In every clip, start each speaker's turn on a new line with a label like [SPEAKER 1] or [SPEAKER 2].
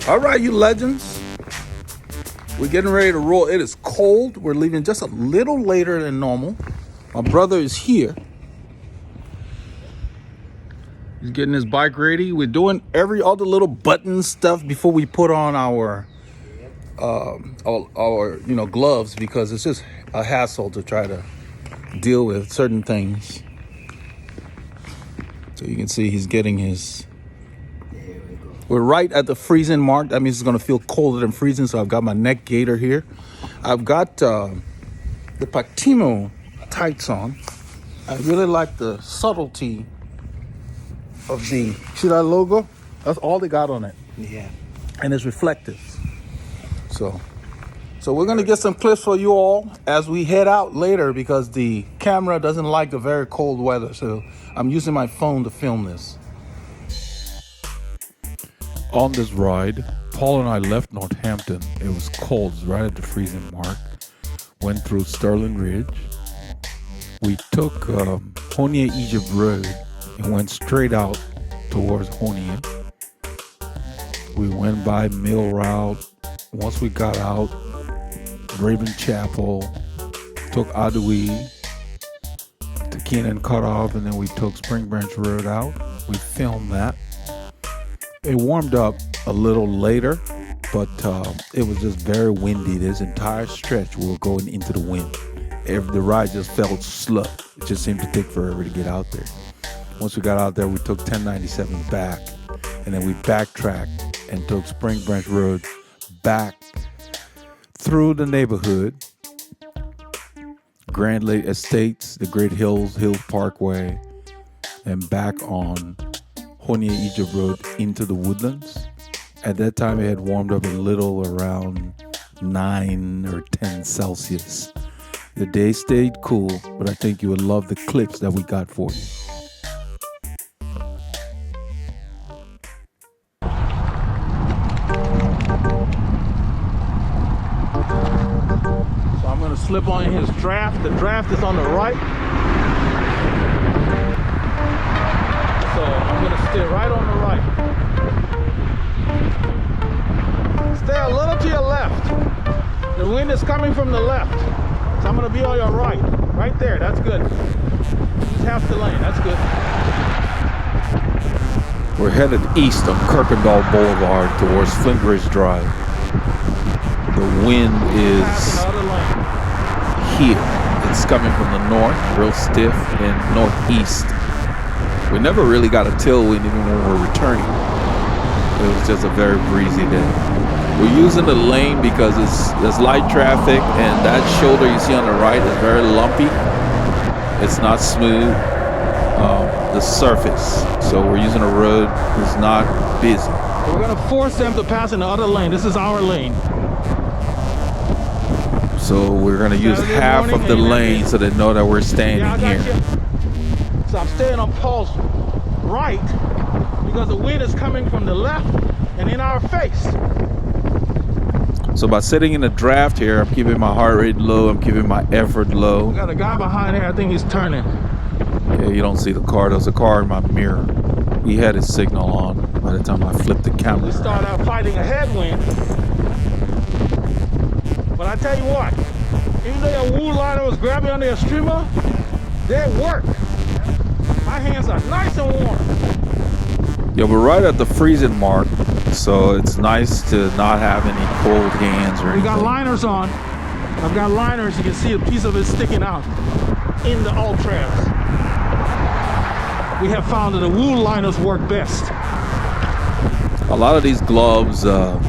[SPEAKER 1] All right, you legends. We're getting ready to roll. It is cold. We're leaving just a little later than normal. My brother is here. He's getting his bike ready. We're doing all the little button stuff before we put on our gloves, because it's just a hassle to try to deal with certain things. So you can see he's getting his. We're right at the freezing mark. That means it's going to feel colder than freezing. So I've got my neck gaiter here. I've got the Pactimo tights on. I really like the subtlety of the, see that logo? That's all they got on it.
[SPEAKER 2] Yeah.
[SPEAKER 1] And it's reflective. So we're going to get some clips for you all as we head out later, because the camera doesn't like the very cold weather. So I'm using my phone to film this. On this ride, Paul and I left Northampton. It was cold, right at the freezing mark. Went through Sterling Ridge. We took Honia Egypt Road and went straight out towards Honia. We went by Mill Route. Once we got out, Raven Chapel, took Adui to Keenan Cutoff, and then we took Springbranch Road out. We filmed that. It warmed up a little later, but it was just very windy. This entire stretch we were going into the wind. The ride just felt slow. It just seemed to take forever to get out there. Once we got out there, we took 1097 back, and then we backtracked and took Springbranch Road back through the neighborhood, Grand Lake Estates, the Great Hills Parkway, and back on Honia Egypt Road into the woodlands. At that time, it had warmed up a little, around 9 or 10 Celsius. The day stayed cool, but I think you would love the clips that we got for you. So I'm going to slip on his draft. The draft is on the right. So I'm going to stay right on the right. Stay a little to your left. The wind is coming from the left. So I'm going to be on your right. Right there. That's good. Use half the lane. That's good. We're headed east on Kuykendahl Boulevard towards Flintridge Drive. The wind is here. It's coming from the north, real stiff, and northeast. We never really got a tailwind even when we were returning. It was just a very breezy day. We're using the lane because there's light traffic, and that shoulder you see on the right is very lumpy. It's not smooth, the surface. So we're using a road that's not busy. We're gonna force them to pass in the other lane. This is our lane. So we're gonna use half of the lane so they know that we're standing here. So I'm staying on Paul's right because the wind is coming from the left and in our face. So by sitting in the draft here, I'm keeping my heart rate low, I'm keeping my effort low. We got a guy behind here, I think he's turning. Yeah, you don't see the car. There's a car in my mirror. He had his signal on by the time I flipped the camera. We start out fighting a headwind. But I tell you what, even though your wool liner was grabbing under your streamer, they work. My hands are nice and warm. Yeah, we're right at the freezing mark, so it's nice to not have any cold hands or anything. We got liners on. I've got liners. You can see a piece of it sticking out in the Ultras. We have found that the wool liners work best. A lot of these gloves are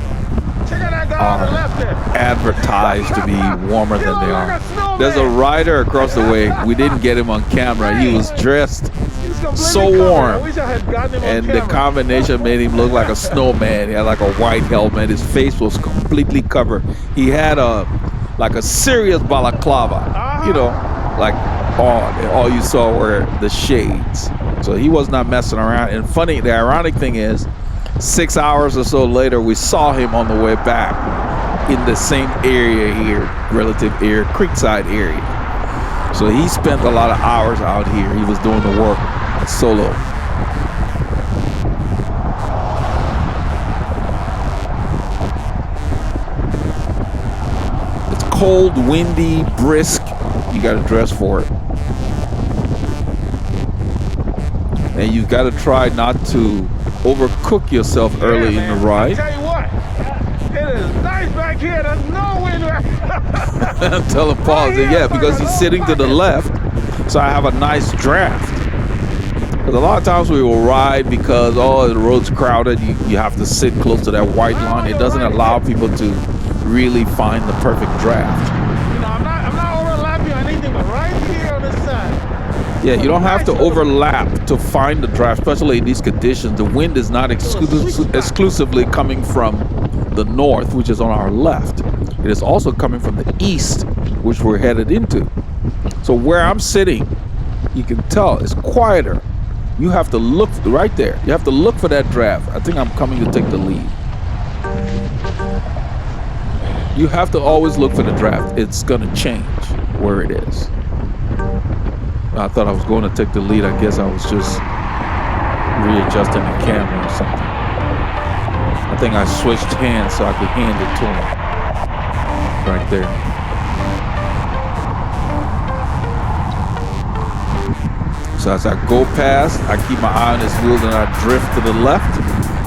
[SPEAKER 1] advertised to be warmer than they are. There's a rider across the way. We didn't get him on camera. He was dressed so warm, and the combination made him look like a snowman. He had like a white helmet. His face was completely covered. He had a serious balaclava, you know, like on. All you saw were the shades. So he was not messing around. And funny, the ironic thing is, 6 hours or so later, we saw him on the way back in the same area here, relative area, Creekside area. So he spent a lot of hours out here. He was doing the work solo. cold, windy, brisk, you got to dress for it. And you've got to try not to overcook yourself early in the ride.
[SPEAKER 2] I tell you what, it is nice back here. There's no wind.
[SPEAKER 1] Tell him pause it, yeah, because he's sitting to the left, so I have a nice draft. Because a lot of times we will ride because the road's crowded. You have to sit close to that white line. It doesn't allow people to really find the perfect draft.
[SPEAKER 2] I'm not overlapping on anything, but right here on this side.
[SPEAKER 1] Yeah, you don't have to overlap to find the draft, especially in these conditions. The wind is not exclusively coming from the north, which is on our left. It is also coming from the east, which we're headed into. So where I'm sitting, you can tell it's quieter. You have to look right there. You have to look for that draft. I think I'm coming to take the lead. You have to always look for the draft. It's going to change where it is. I thought I was going to take the lead. I guess I was just readjusting the camera or something. I think I switched hands so I could hand it to him. Right there. So as I go past, I keep my eye on his wheels and I drift to the left.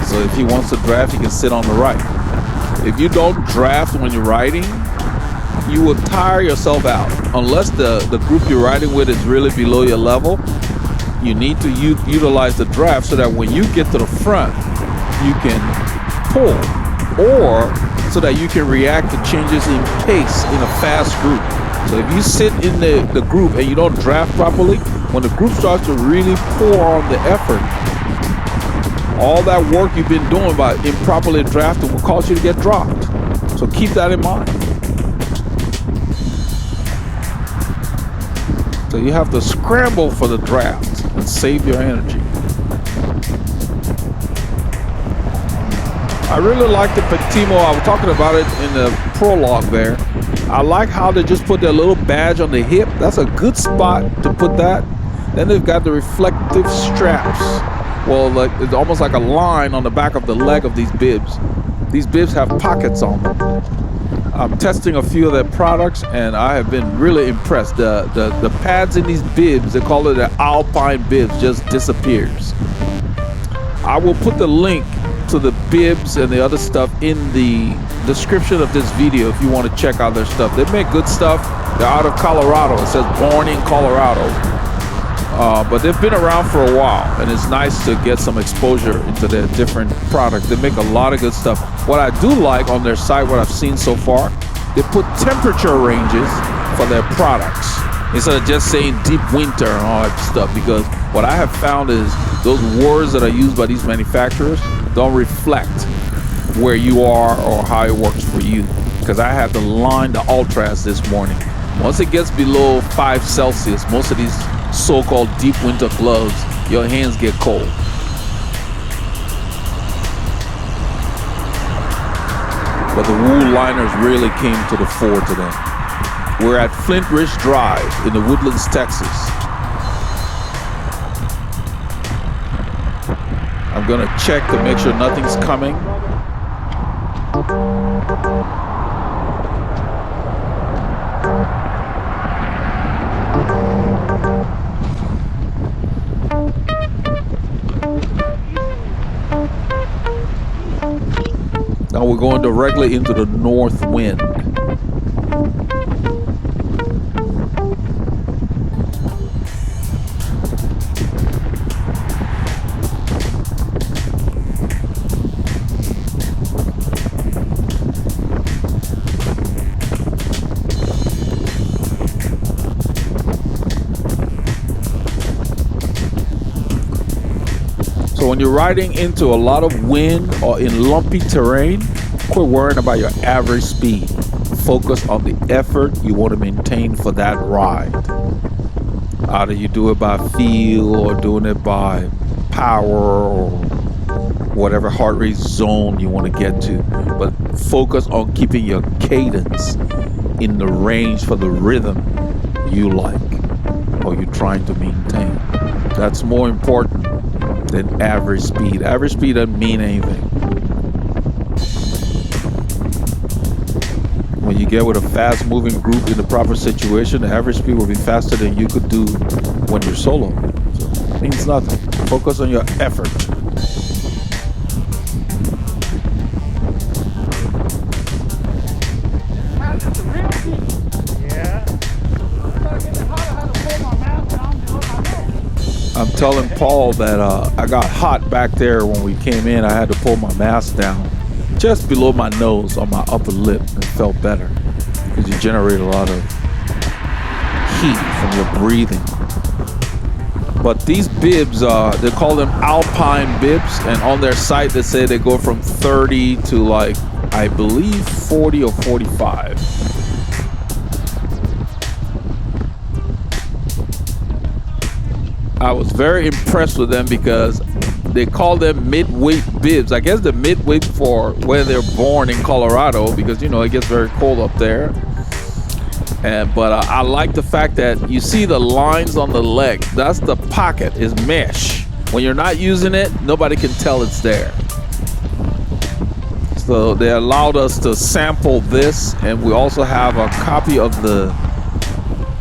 [SPEAKER 1] So if he wants to draft, he can sit on the right. If you don't draft when you're riding, you will tire yourself out. Unless the group you're riding with is really below your level, you need to utilize the draft so that when you get to the front, you can pull, or so that you can react to changes in pace in a fast group. So if you sit in the group and you don't draft properly, when the group starts to really pour on the effort, all that work you've been doing by improperly drafting will cause you to get dropped. So keep that in mind. So you have to scramble for the draft and save your energy. I really like the Pactimo. I was talking about it in the Prologue there. I like how they just put their little badge on the hip. That's a good spot to put that. Then they've got the reflective straps. Well, like it's almost like a line on the back of the leg of these bibs. These bibs have pockets on them. I'm testing a few of their products and I have been really impressed. The pads in these bibs, they call it the Alpine bibs, just disappears. I will put the link to the bibs and the other stuff in the description of this video if you want to check out their stuff. They make good stuff. They're out of Colorado. It says born in Colorado. But they've been around for a while, and it's nice to get some exposure into their different products. They make a lot of good stuff. What I do like on their site, what I've seen so far, they put temperature ranges for their products instead of just saying deep winter and all that stuff, because what I have found is those words that are used by these manufacturers don't reflect where you are or how it works for you. Because I had to line the Ultras this morning. Once it gets below 5 Celsius, most of these so-called deep winter gloves, your hands get cold. But the wool liners really came to the fore today. We're at Flintridge Drive in the Woodlands, Texas. I'm gonna check to make sure nothing's coming. Now we're going directly into the north wind. So when you're riding into a lot of wind or in lumpy terrain, quit worrying about your average speed. Focus on the effort you want to maintain for that ride. Either you do it by feel or doing it by power or whatever heart rate zone you want to get to. But focus on keeping your cadence in the range for the rhythm you like or you're trying to maintain. That's more important than average speed. Average speed doesn't mean anything. When when you get with a fast-moving group in the proper situation, the average speed will be faster than you could do when you're solo. So it means nothing. Focus on your effort. I'm telling Paul that I got hot back there when we came in. I had to pull my mask down just below my nose on my upper lip, and it felt better because you generate a lot of heat from your breathing. But these bibs, they call them Alpine bibs, and on their site they say they go from 30 to like, I believe 40 or 45. I was very impressed with them because they call them mid-weight bibs. I guess they're mid-weight for where they're born in Colorado because, you know, it gets very cold up there. But I like the fact that you see the lines on the leg. That's the pocket, is mesh. When you're not using it, nobody can tell it's there. So they allowed us to sample this, and we also have a copy of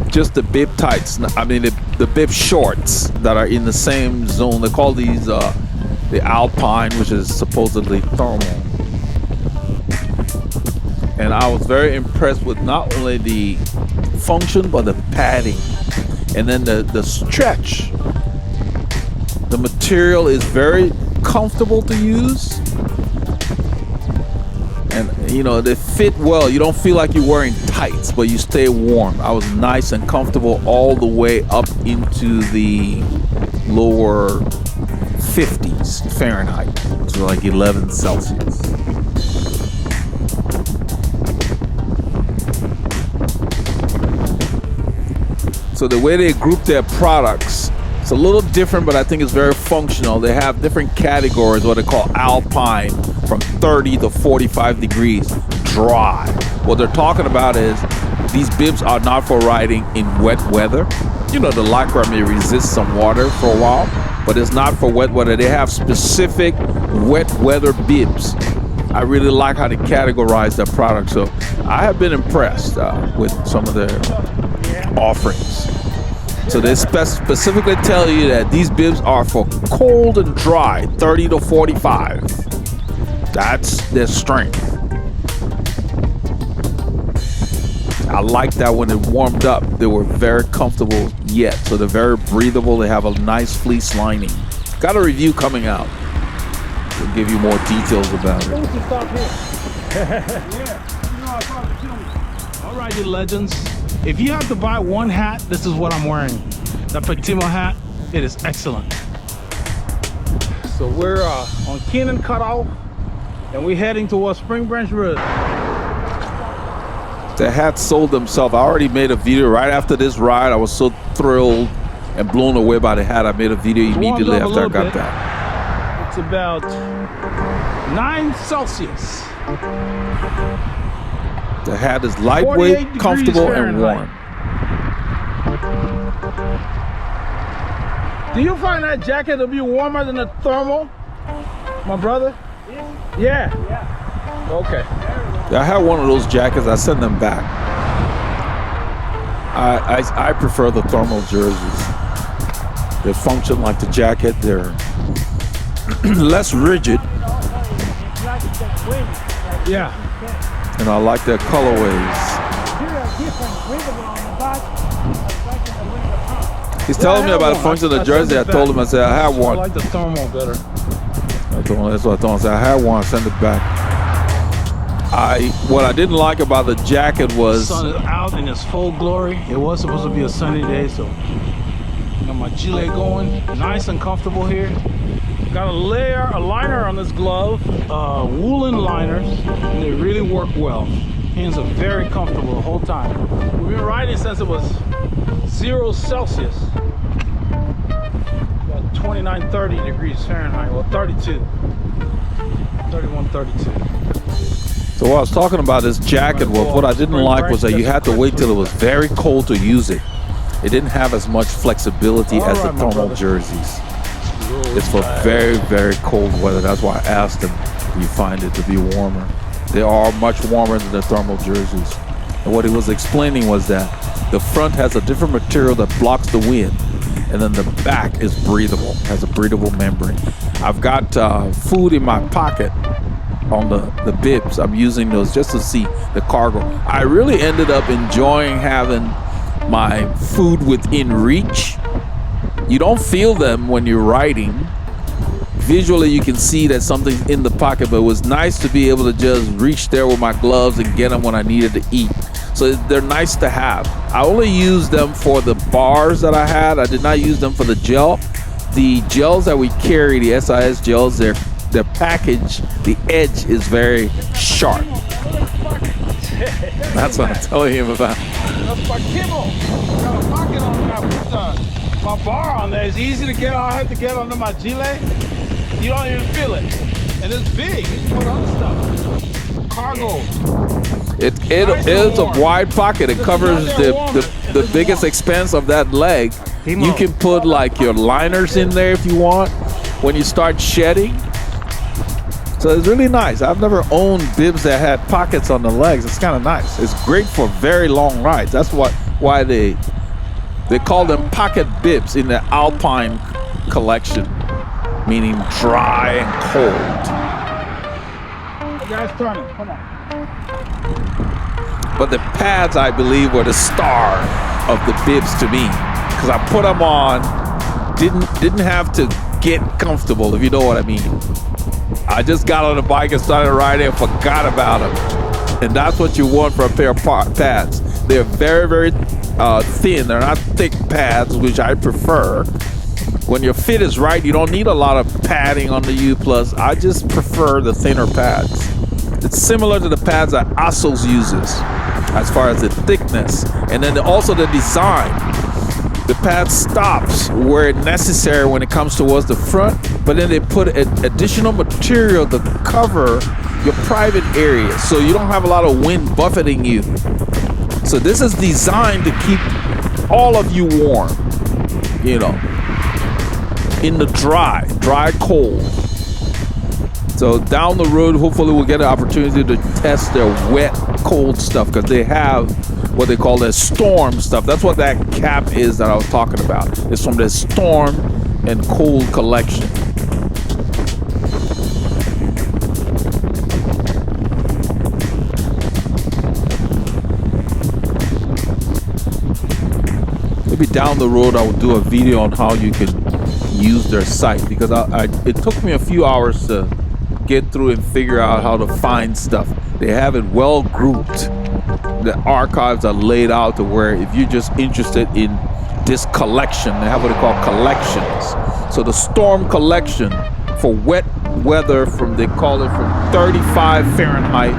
[SPEAKER 1] just the bib tights. I mean, the bib shorts that are in the same zone. They call these the Alpine, which is supposedly thermal. And I was very impressed with not only the function, but the padding. And then the stretch. The material is very comfortable to use. And, you know, they fit well. You don't feel like you're wearing tights, but you stay warm. I was nice and comfortable all the way up into the lower 50s Fahrenheit. So like 11 Celsius. So the way they group their products, it's a little different, but I think it's very functional. They have different categories, what they call Alpine, from 30 to 45 degrees dry. What they're talking about is these bibs are not for riding in wet weather. You know, the Lycra may resist some water for a while, but it's not for wet weather. They have specific wet weather bibs. I really like how they categorize their products. So I have been impressed with some of their offerings. So they specifically tell you that these bibs are for cold and dry, 30 to 45. That's their strength. I like that when it warmed up, they were very comfortable yet. So they're very breathable. They have a nice fleece lining. Got a review coming out. We'll give you more details about it.
[SPEAKER 2] All right, you legends. If you have to buy one hat, this is what I'm wearing. The Pactimo hat, it is excellent. So we're on Keenan Cutoff, and we're heading towards Springbranch Road.
[SPEAKER 1] The hats sold themselves. I already made a video right after this ride. I was so thrilled and blown away by the hat. I made a video immediately after I got that.
[SPEAKER 2] It's about 9 Celsius.
[SPEAKER 1] The hat is lightweight, comfortable, and warm.
[SPEAKER 2] Do you find that jacket to be warmer than the thermal, my brother? Yeah. Okay.
[SPEAKER 1] I had one of those jackets. I sent them back. I prefer the thermal jerseys. They function like the jacket. They're less rigid.
[SPEAKER 2] Yeah.
[SPEAKER 1] And I like their colorways. He's telling me about the function of the jersey. I told him, I said, I have one.
[SPEAKER 2] I like the thermal better.
[SPEAKER 1] That's what I told him. I said, I had one. Send it back. What I didn't like about the jacket was...
[SPEAKER 2] The sun is out in its full glory. It was supposed to be a sunny day, so got my gilet going. Nice and comfortable here. Got a liner on this glove, woolen liners, and they really work well. Hands are very comfortable the whole time. We've been riding since it was 0 Celsius. About 29, 30 degrees Fahrenheit, well 32. 31, 32.
[SPEAKER 1] So what I was talking about this jacket was, what I didn't like was that you had to wait till it was very cold to use it. It didn't have as much flexibility as the thermal jerseys. It's for very, very cold weather. That's why I asked them, do you find it to be warmer? They are much warmer than the thermal jerseys. And what he was explaining was that the front has a different material that blocks the wind, and then the back is breathable, has a breathable membrane. I've got food in my pocket on the bibs. I'm using those just to see the cargo. I really ended up enjoying having my food within reach. You don't feel them when you're riding. Visually you can see that something's in the pocket, but it was nice to be able to just reach there with my gloves and get them when I needed to eat. So they're nice to have. I only used them for the bars that I had. I did not use them for the gel. The gels that we carry, the SIS gels, their package, the edge is very sharp. That's what I'm telling him about.
[SPEAKER 2] That's Pactimo. Got a pocket on there. I put my bar on there. It's easy to get. I have to get under my gilet. You don't even feel it. And it's big. You can put other stuff. Cargo.
[SPEAKER 1] It is a wide pocket. It covers the biggest expense of that leg. You can put like your liners in there if you want when you start shedding. So it's really nice. I've never owned bibs that had pockets on the legs. It's kind of nice. It's great for very long rides. That's why they call them pocket bibs in the Alpine collection, meaning dry and cold.
[SPEAKER 2] You guys turning. Come on.
[SPEAKER 1] But the pads, I believe, were the star of the bibs to me, because I put them on, didn't have to get comfortable, if you know what I mean. I just got on the bike and started riding and forgot about them. And that's what you want for a pair of pads. They're very, very thin. They're not thick pads, which I prefer. When your fit is right, you don't need a lot of padding on the U+. I just prefer the thinner pads. It's similar to the pads that ASSOS uses as far as the thickness. And then also the design. The pad stops where necessary when it comes towards the front, but then they put additional material to cover your private area, so you don't have a lot of wind buffeting you. So this is designed to keep all of you warm, you know, in the dry cold. So down the road, hopefully we'll get an opportunity to test their wet, cold stuff, because they have what they call their storm stuff. That's what that cap is that I was talking about. It's from their storm and cold collection. Maybe down the road I will do a video on how you can use their site, because it took me a few hours to get through and figure out how to find stuff. They have it well grouped. The archives are laid out to where if you're just interested in this collection, they have what they call collections. So the storm collection for wet weather, they call it from 35 Fahrenheit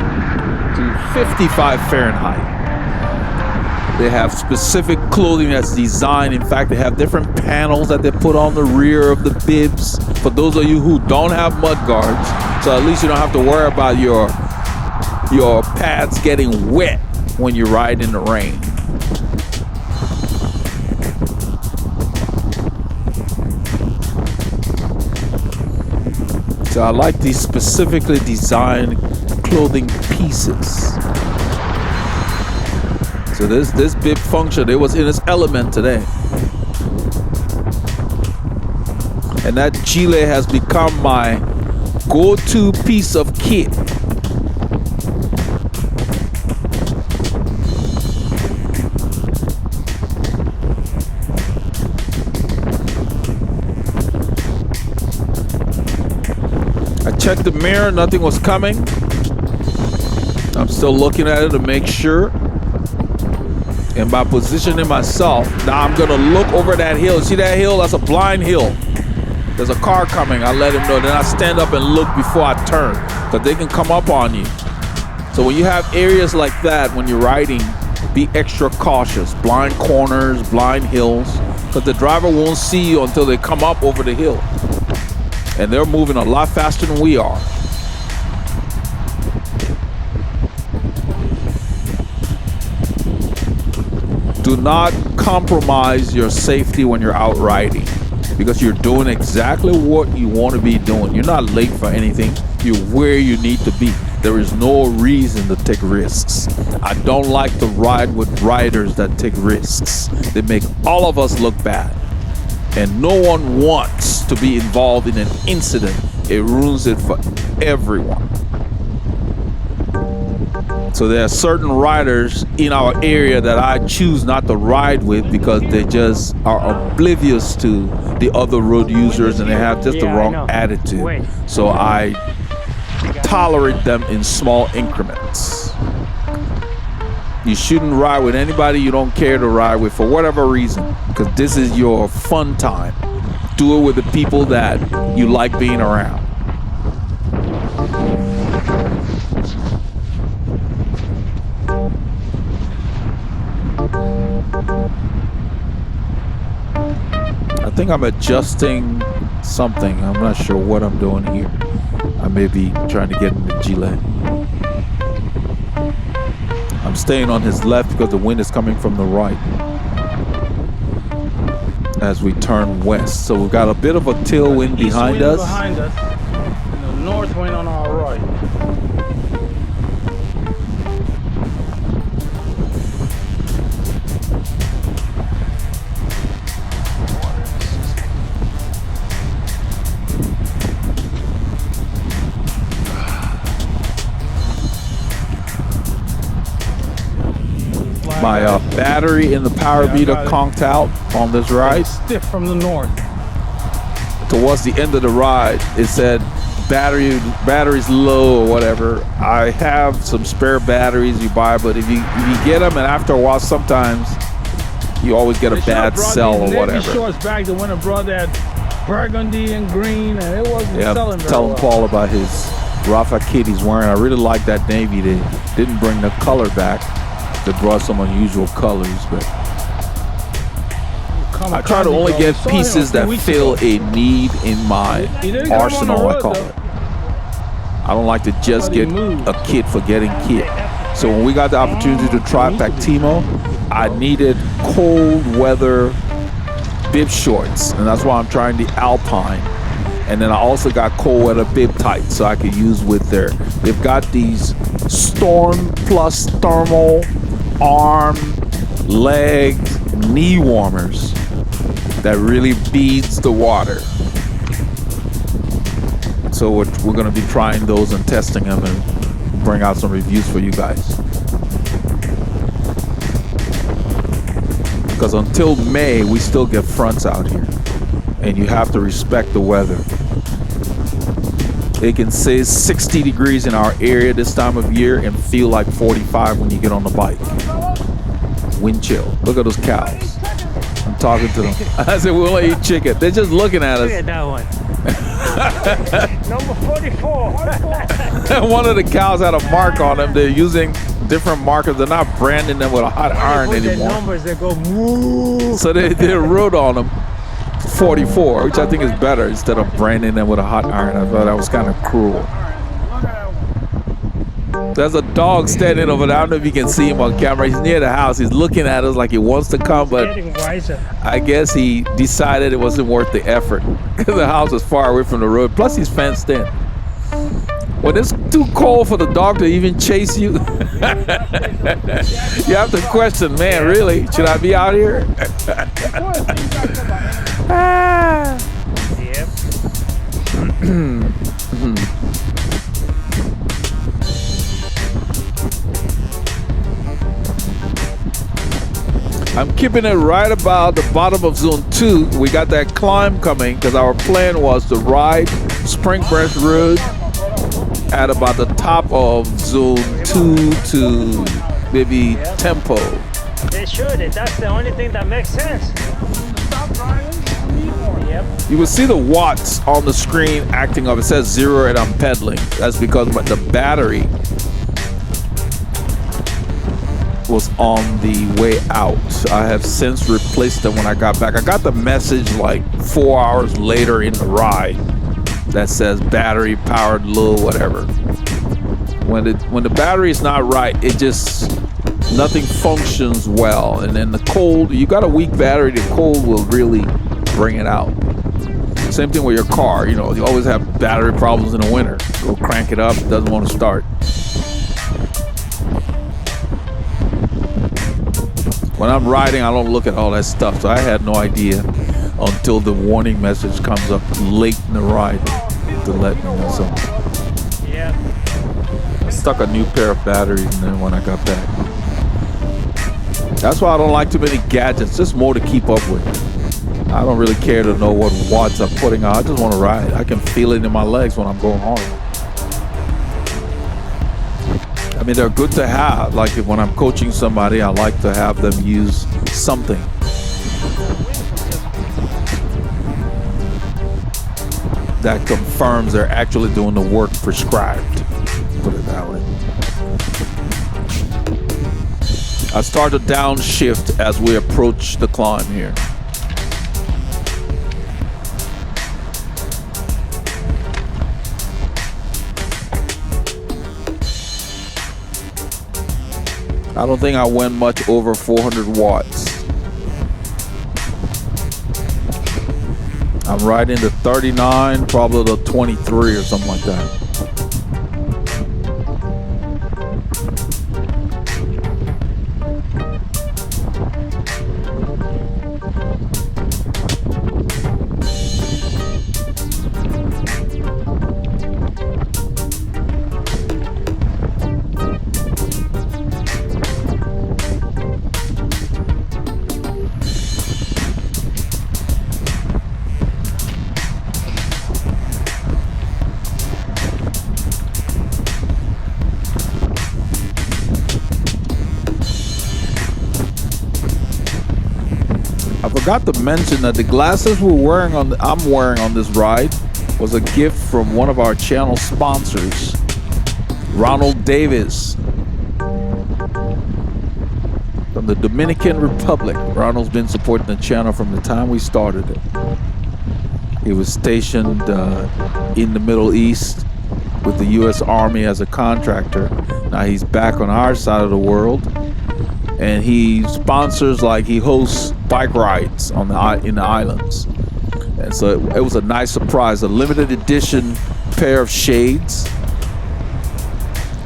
[SPEAKER 1] to 55 Fahrenheit. They have specific clothing that's designed. In fact, they have different panels that they put on the rear of the bibs for those of you who don't have mud guards. So at least you don't have to worry about your pads getting wet when you ride in the rain. So I like these specifically designed clothing pieces. So this bib function, it was in its element today. And that gilet has become my go-to piece of kit. I checked the mirror, nothing was coming. I'm still looking at it to make sure. And by positioning myself, now I'm gonna look over that hill. See that hill? That's a blind hill. There's a car coming. I let him know. Then I stand up and look before I turn, because they can come up on you. So when you have areas like that, when you're riding, be extra cautious. Blind corners, blind hills, because the driver won't see you until they come up over the hill. And they're moving a lot faster than we are. Do not compromise your safety when you're out riding, because you're doing exactly what you want to be doing. You're not late for anything. You're where you need to be. There is no reason to take risks. I don't like to ride with riders that take risks. They make all of us look bad. And no one wants to be involved in an incident. It ruins it for everyone. So there are certain riders in our area that I choose not to ride with because they just are oblivious to the other road users and they have just the wrong attitude. So I tolerate them in small increments. You shouldn't ride with anybody you don't care to ride with for whatever reason, because this is your fun time. Do it with the people that you like being around. I think I'm adjusting something. I'm not sure what I'm doing here. I may be trying to get in the G-Leg. I'm staying on his left because the wind is coming from the right as we turn west. So we've got a bit of a tailwind behind us.
[SPEAKER 2] Behind us, and the north wind on our right.
[SPEAKER 1] My battery in the power meter conked out on this ride.
[SPEAKER 2] It's stiff from the north.
[SPEAKER 1] Towards the end of the ride, it said battery's low or whatever. I have some spare batteries you buy, but if you get them, and after a while, sometimes you always get a bad cell or whatever.
[SPEAKER 2] Shorts back, the one that brought that burgundy and green, and it wasn't selling very
[SPEAKER 1] Tell
[SPEAKER 2] well.
[SPEAKER 1] Paul about his Rafa kit he's wearing. I really like that navy. They didn't bring the color back. They brought some unusual colors, but I try to only get pieces that fill a need in my arsenal, I call it. I don't like to just get a kit for getting kit. So when we got the opportunity to try Pactimo, I needed cold weather bib shorts, and that's why I'm trying the Alpine. And then I also got cold weather bib tights so I could use with there. They've got these Storm Plus thermal arm, leg, knee warmers that really beads the water. So we're going to be trying those and testing them and bring out some reviews for you guys. Because until May, we still get fronts out here. And you have to respect the weather. It can say 60 degrees in our area this time of year and feel like 45 when you get on the bike. Wind chill. Look at those cows. I'm talking to them. I said, we'll eat chicken. They're just looking at us.
[SPEAKER 3] Look at that one. Number 44.
[SPEAKER 1] One of the cows had a mark on them. They're using different markers. They're not branding them with a hot iron anymore.
[SPEAKER 3] Numbers that go moo.
[SPEAKER 1] So they wrote on them 44, which I think is better instead of branding them with a hot iron. I thought that was kind of cruel. There's a dog standing over there. I don't know if you can see him on camera. He's near the house. He's looking at us like he wants to come, but I guess he decided it wasn't worth the effort because the house is far away from the road. Plus, he's fenced in. When it's too cold for the dog to even chase you, you have to question, man, really? Should I be out here?
[SPEAKER 3] Yep.
[SPEAKER 1] I'm keeping it right about the bottom of zone 2. We got that climb coming because our plan was to ride Springbranch Road at about the top of zone 2 to maybe Tempo.
[SPEAKER 3] They should. That's the only thing that makes sense. Yep.
[SPEAKER 1] You will see the watts on the screen acting up. It says 0 and I'm pedaling. That's because the battery was on the way out. I have since replaced them when I got back. I got the message like 4 hours later in the ride that says battery powered low, whatever. When the battery is not right, it just nothing functions well. And then the cold, you got a weak battery, the cold will really bring it out. Same thing with your car. You know, you always have battery problems in the winter. Go crank it up, it doesn't want to start. When I'm riding, I don't look at all that stuff, so I had no idea until the warning message comes up late in the ride to let me know something.
[SPEAKER 3] Yeah.
[SPEAKER 1] I stuck a new pair of batteries in there when I got back. That's why I don't like too many gadgets, just more to keep up with. I don't really care to know what watts I'm putting out. I just want to ride. I can feel it in my legs when I'm going hard. I mean, they're good to have. Like when I'm coaching somebody, I like to have them use something. That confirms they're actually doing the work prescribed. Put it that way. I start to downshift as we approach the climb here. I don't think I went much over 400 watts. I'm riding the 39, probably the 23 or something like that. Forgot to mention that the glasses I'm wearing on this ride was a gift from one of our channel sponsors, Ronald Davis from the Dominican Republic. Ronald's been supporting the channel from the time we started it. He was stationed in the Middle East with the U.S. Army as a contractor. Now he's back on our side of the world, and he sponsors, like he hosts bike rides in the islands. And so it was a nice surprise. A limited edition pair of shades.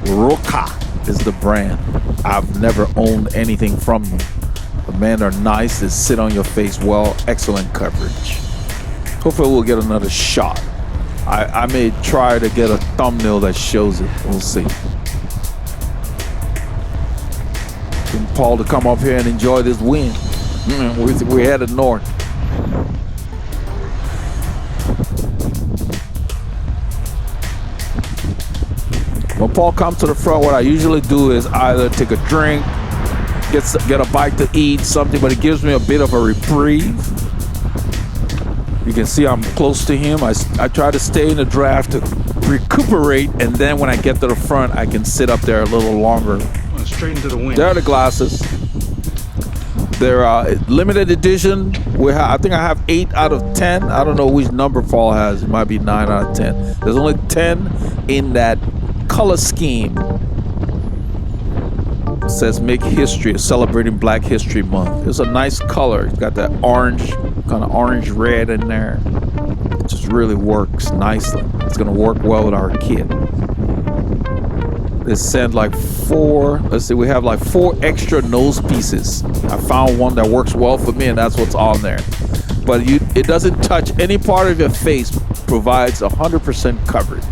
[SPEAKER 1] Roca is the brand. I've never owned anything from them. But man, they're nice. They sit on your face well. Excellent coverage. Hopefully we'll get another shot. I may try to get a thumbnail that shows it. We'll see. And Paul to come up here and enjoy this wind. We're headed north. When Paul comes to the front, what I usually do is either take a drink, get a bite to eat, something, but it gives me a bit of a reprieve. You can see I'm close to him. I try to stay in the draft to recuperate, and then when I get to the front, I can sit up there a little longer.
[SPEAKER 2] Straight into the wind.
[SPEAKER 1] There are the glasses. They're limited edition. I think I have 8 out of 10. I don't know which number Paul has. It might be 9 out of 10. There's only 10 in that color scheme. It says Make History, celebrating Black History Month. It's a nice color. It's got that orange, kind of orange red in there. It just really works nicely. It's going to work well with our kit. They sent like 4, let's see, we have like 4 extra nose pieces. I found one that works well for me, and that's what's on there. But it doesn't touch any part of your face, provides 100% coverage.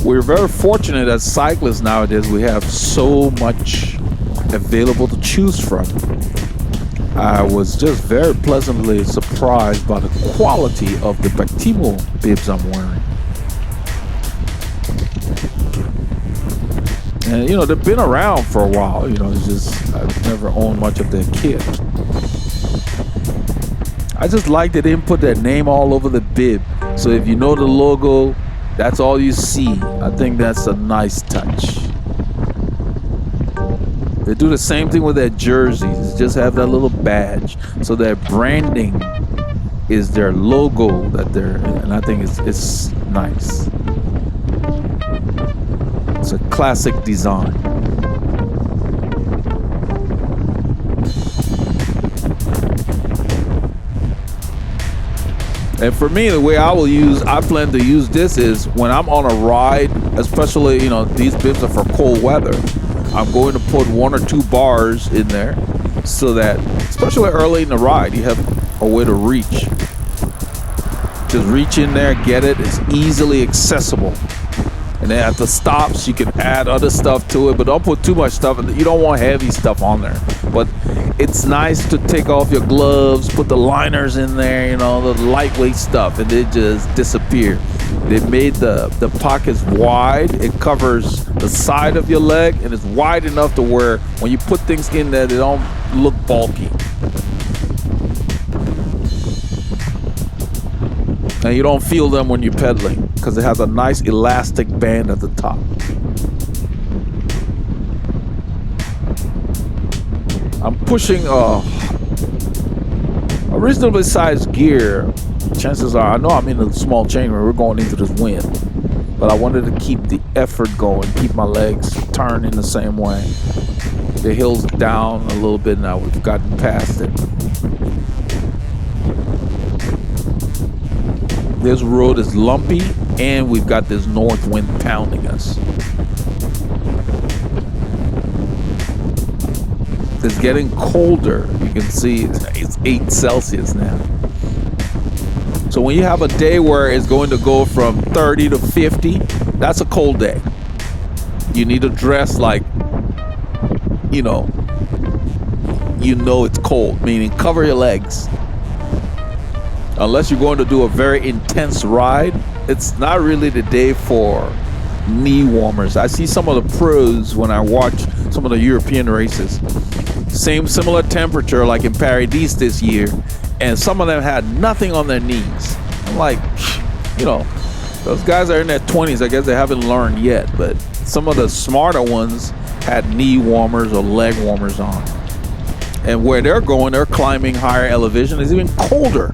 [SPEAKER 1] We're very fortunate as cyclists nowadays. We have so much available to choose from. I was just very pleasantly surprised by the quality of the Pactimo bibs I'm wearing. And you know, they've been around for a while. You know, it's just I've never owned much of their kit. I just like that they didn't put their name all over the bib. So if you know the logo, that's all you see. I think that's a nice touch. They do the same thing with their jerseys. Just have that little badge. So their branding is their logo that they're, and I think it's nice. It's a classic design. And for me, the way I plan to use this is when I'm on a ride, especially, these bibs are for cold weather. I'm going to put 1 or 2 bars in there so that, especially early in the ride, you have a way to reach. Just reach in there, get it. It's easily accessible. And then at the stops, you can add other stuff to it, but don't put too much stuff. You don't want heavy stuff on there. But it's nice to take off your gloves, put the liners in there, the lightweight stuff, and they just disappear. They made the pockets wide. It covers the side of your leg, and it's wide enough to where when you put things in there, they don't look bulky. And you don't feel them when you're pedaling because it has a nice elastic band at the top. I'm pushing a reasonably sized gear. Chances are, I know I'm in a small chain where we're going into this wind, but I wanted to keep the effort going, keep my legs turned in the same way. The hill's down a little bit now. We've gotten past it. This road is lumpy, and we've got this north wind pounding us. It's getting colder. You can see it's 8 Celsius now. So when you have a day where it's going to go from 30 to 50, that's a cold day. You need to dress like, it's cold, meaning cover your legs. Unless you're going to do a very intense ride, it's not really the day for knee warmers. I see some of the pros when I watch some of the European races. Similar temperature like in Paris this year, and some of them had nothing on their knees. I'm like, those guys are in their 20s. I guess they haven't learned yet, but some of the smarter ones had knee warmers or leg warmers on. And where they're going, they're climbing higher elevation. It's even colder.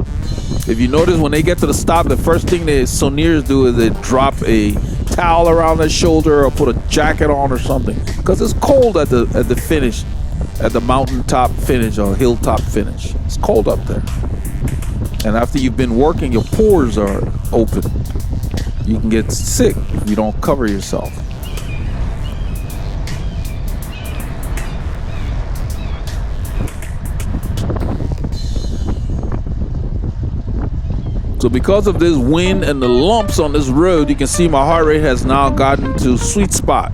[SPEAKER 1] If you notice, when they get to the stop, the first thing the souvenirs do is they drop a towel around their shoulder or put a jacket on or something, because it's cold at the finish, at the mountaintop finish or hilltop finish. It's cold up there. And after you've been working, your pores are open. You can get sick if you don't cover yourself. So because of this wind and the lumps on this road, you can see my heart rate has now gotten to sweet spot.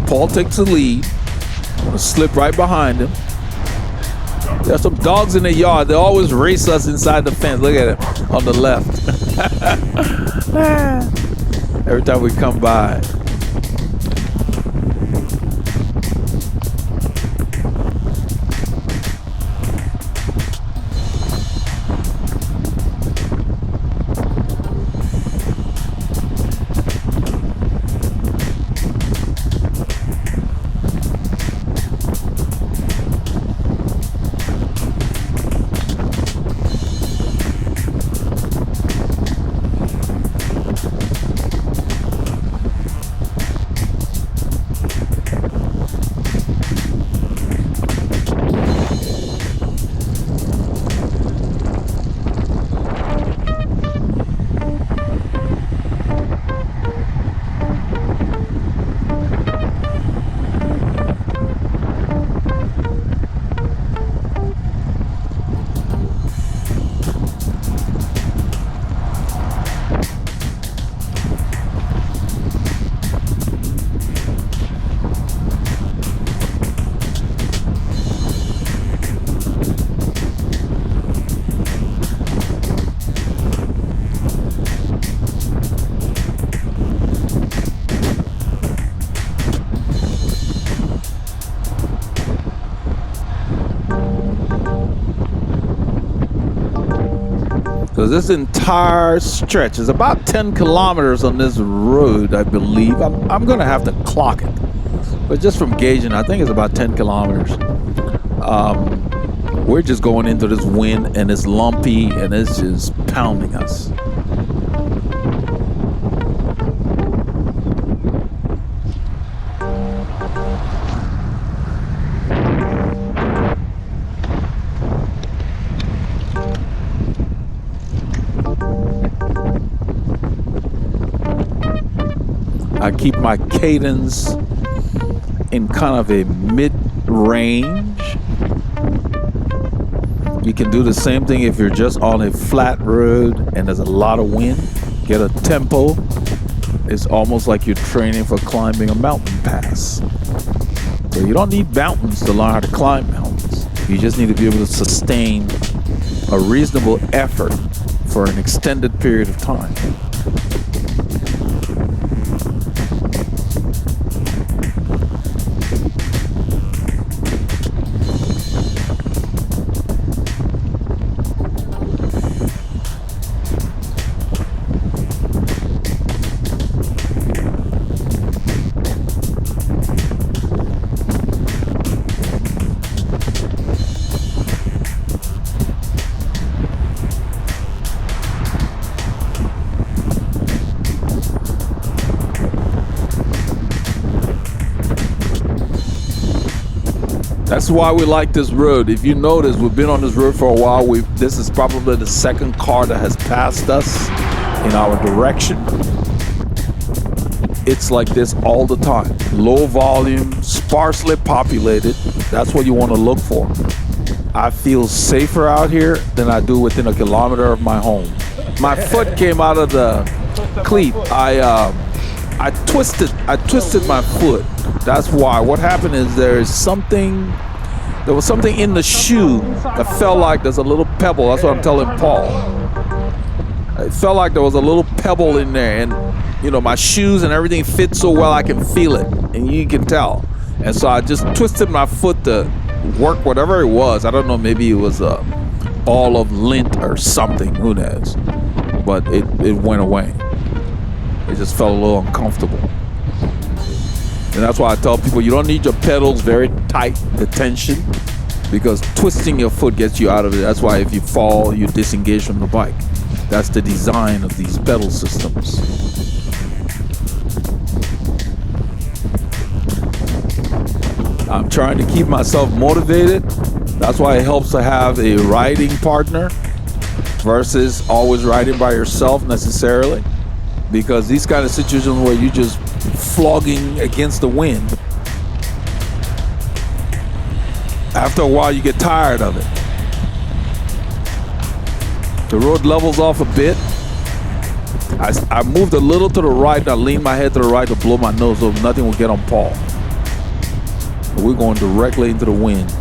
[SPEAKER 1] Paul takes the lead. I'm gonna slip right behind him. There's some dogs in the yard. They always race us inside the fence. Look at it on the left. Every time we come by. Because this entire stretch is about 10 kilometers on this road, I believe. I'm going to have to clock it. But just from gauging, I think it's about 10 kilometers. We're just going into this wind, and it's lumpy, and it's just pounding us. I keep my cadence in kind of a mid-range. You can do the same thing if you're just on a flat road and there's a lot of wind. Get a tempo. It's almost like you're training for climbing a mountain pass. So you don't need mountains to learn how to climb mountains. You just need to be able to sustain a reasonable effort for an extended period of time. That's why we like this road. If you notice, we've been on this road for a while. This is probably the second car that has passed us in our direction. It's like this all the time. Low volume, sparsely populated. That's what you want to look for. I feel safer out here than I do within a kilometer of my home. My foot came out of the cleat. I twisted my foot. That's why. What happened is there was something in the shoe that felt like there's a little pebble. That's what I'm telling Paul. It felt like there was a little pebble in there, and you know, my shoes and everything fit so well I can feel it, and you can tell. And so I just twisted my foot to work whatever it was. I don't know, maybe it was a ball of lint or something, who knows. But it went away. It just felt a little uncomfortable. And that's why I tell people you don't need your pedals very tight, the tension, because twisting your foot gets you out of it. That's why if you fall, you disengage from the bike. That's the design of these pedal systems. I'm trying to keep myself motivated. That's why it helps to have a riding partner versus always riding by yourself necessarily. Because these kind of situations where you just flogging against the wind, after a while you get tired of it. The road levels off a bit. I moved a little to the right, and I leaned my head to the right to blow my nose so nothing will get on Paul. We're going directly into the wind.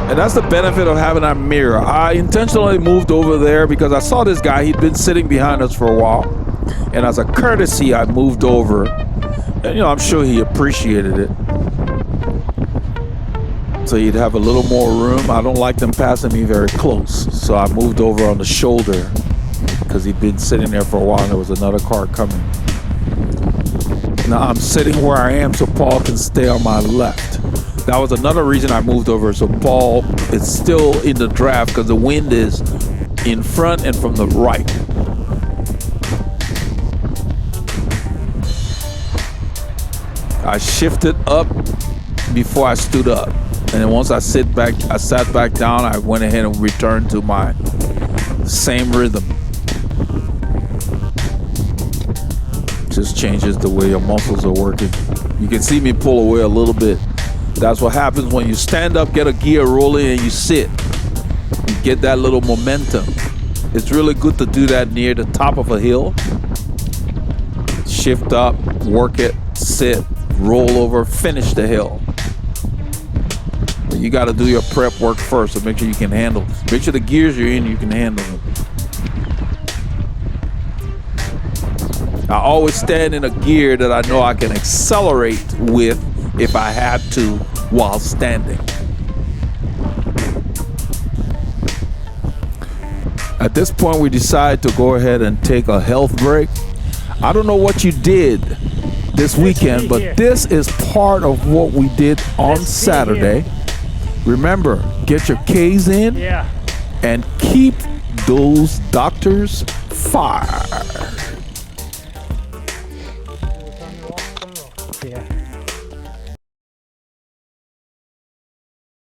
[SPEAKER 1] And that's the benefit of having a mirror. I intentionally moved over there because I saw this guy. He'd been sitting behind us for a while. And as a courtesy, I moved over. And, you know, I'm sure he appreciated it. So he'd have a little more room. I don't like them passing me very close. So I moved over on the shoulder because he'd been sitting there for a while and there was another car coming. Now I'm sitting where I am so Paul can stay on my left. That was another reason I moved over, so Paul is still in the draft because the wind is in front and from the right. I shifted up before I stood up, and then once I sat back down, I went ahead and returned to my same rhythm. Just changes the way your muscles are working. You can see me pull away a little bit. That's what happens when you stand up, get a gear rolling, and you sit. You get that little momentum. It's really good to do that near the top of a hill. Shift up, work it, sit, roll over, finish the hill. You got to do your prep work first, so make sure you can handle. Make sure the gears you're in, you can handle them. I always stand in a gear that I know I can accelerate with if I had to while standing. At this point, we decide to go ahead and take a health break. I don't know what you did this weekend, but this is part of what we did on Saturday. Remember, get your K's in and keep those doctors fired.